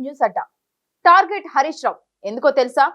News అడ్డా target Harish Rao ఎందుకో తెలుసా?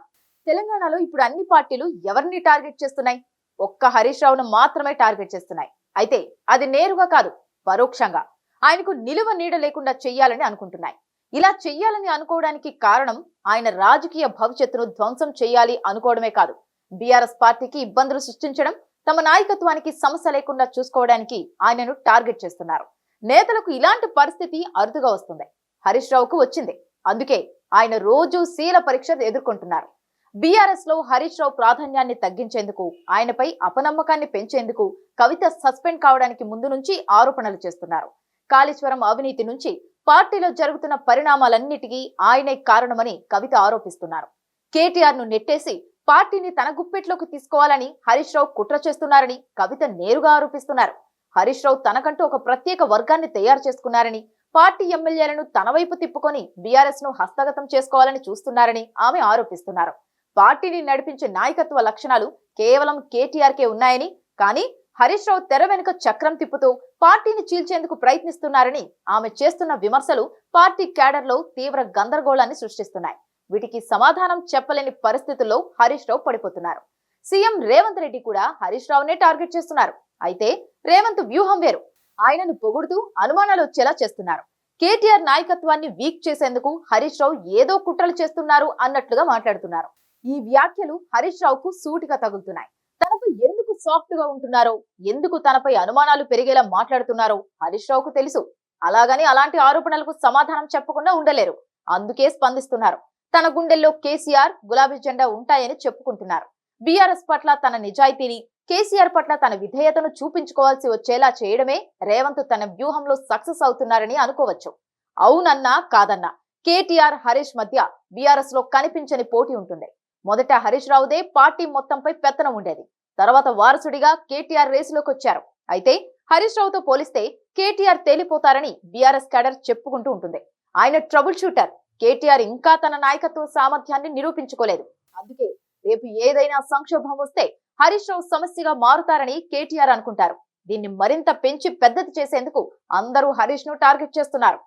తెలంగాణలో ఇప్పుడు అన్ని పార్టీలు ఎవరిని టార్గెట్ చేస్తున్నాయి? ఒక్క హరీష్ రావును మాత్రమే టార్గెట్ చేస్తున్నాయి. అయితే అది నేరుగా కాదు, పరోక్షంగా ఆయనకు నిలువ నీడ లేకుండా చెయ్యాలని అనుకుంటున్నాయి. ఇలా చెయ్యాలని అనుకోవడానికి కారణం ఆయన రాజకీయ భవిష్యత్తును ధ్వంసం చేయాలి అనుకోవడమే కాదు, బీఆర్ఎస్ పార్టీకి ఇబ్బందులు సృష్టించడం, తమ నాయకత్వానికి సమస్య లేకుండా చూసుకోవడానికి ఆయనను టార్గెట్ చేస్తున్నారు. నేతలకు ఇలాంటి పరిస్థితి అరుదుగా వస్తుంది. హరీష్ రావుకు వచ్చింది. అందుకే ఆయన రోజు శీల పరీక్ష ఎదుర్కొంటున్నారు. బీఆర్ఎస్ లో హరీష్ రావు ప్రాధాన్యాన్ని తగ్గించేందుకు, ఆయనపై అపనమ్మకాన్ని పెంచేందుకు కవిత సస్పెండ్ కావడానికి ముందు నుంచి ఆరోపణలు చేస్తున్నారు. కాళేశ్వరం అవినీతి నుంచి పార్టీలో జరుగుతున్న పరిణామాలన్నిటికీ ఆయనే కారణమని కవిత ఆరోపిస్తున్నారు. కేటీఆర్ ను నెట్టేసి పార్టీని తన గుప్పెట్లోకి తీసుకోవాలని హరీష్ రావు కుట్ర చేస్తున్నారని కవిత నేరుగా ఆరోపిస్తున్నారు. హరీష్ రావు తనకంటూ ఒక ప్రత్యేక వర్గాన్ని తయారు చేసుకున్నారని, పార్టీ ఎమ్మెల్యేలను తన వైపు తిప్పుకొని బీఆర్ఎస్ ను హస్తగతం చేసుకోవాలని చూస్తున్నారని ఆమె ఆరోపిస్తున్నారు. పార్టీని నడిపించే నాయకత్వ లక్షణాలు కేవలం కేటీఆర్ కే ఉన్నాయని, కానీ హరీష్ రావు తెర వెనుక చక్రం తిప్పుతూ పార్టీని చీల్చేందుకు ప్రయత్నిస్తున్నారని ఆమె చేస్తున్న విమర్శలు పార్టీ క్యాడర్ లో తీవ్ర గందరగోళాన్ని సృష్టిస్తున్నాయి. వీటికి సమాధానం చెప్పలేని పరిస్థితుల్లో హరీష్ రావు పడిపోతున్నారు. సీఎం రేవంత్ రెడ్డి కూడా హరీష్ రావునే టార్గెట్ చేస్తున్నారు. అయితే రేవంత్ వ్యూహం వేరు. ఆయనను పొగుడుతూ అనుమానాలు వచ్చేలా చేస్తున్నారు. కేటీఆర్ నాయకత్వాన్ని వీక్ చేసేందుకు హరీష్ రావు ఏదో కుట్రలు చేస్తున్నారు అన్నట్లుగా మాట్లాడుతున్నారు. ఈ వ్యాఖ్యలు హరీష్ రావుకు సూటిగా తగులుతున్నాయి. తనపై ఎందుకు సాఫ్ట్ గా ఉంటున్నారో, ఎందుకు తనపై అనుమానాలు పెరిగేలా మాట్లాడుతున్నారో హరీష్ రావుకు తెలుసు. అలాగని అలాంటి ఆరోపణలకు సమాధానం చెప్పకుండా ఉండలేరు. అందుకే స్పందిస్తున్నారు. తన గుండెల్లో కేసీఆర్, గులాబీ జెండా ఉంటాయని చెప్పుకుంటున్నారు. బీఆర్ఎస్ పట్ల తన నిజాయితీని, కేసీఆర్ పట్ల తన విధేయతను చూపించుకోవాల్సి వచ్చేలా చేయడమే రేవంత్ తన వ్యూహంలో సక్సెస్ అవుతున్నారని అనుకోవచ్చు. అవునన్నా కాదన్నా కేటీఆర్, హరీష్ మధ్య బీఆర్ఎస్ లో కనిపించని పోటీ ఉంటుంది. మొదట హరీష్ రావుదే పార్టీ మొత్తంపై పెత్తనం ఉండేది. తర్వాత వారసుడిగా కేటీఆర్ రేసులోకి వచ్చారు. అయితే హరీష్ రావుతో పోలిస్తే కేటీఆర్ తేలిపోతారని బీఆర్ఎస్ క్యాడర్ చెప్పుకుంటూ ఉంటుంది. ఆయన ట్రబుల్ షూటర్. కేటీఆర్ ఇంకా తన నాయకత్వ సామర్థ్యాన్ని నిరూపించుకోలేదు. అందుకే రేపు ఏదైనా సంక్షోభం వస్తే హరీష్ రావు సమస్యగా మారుతారని కేటీఆర్ అనుకుంటారు. దీన్ని మరింత పెంచి పెద్దది చేసేందుకు అందరూ హరీష్ ను టార్గెట్ చేస్తున్నారు.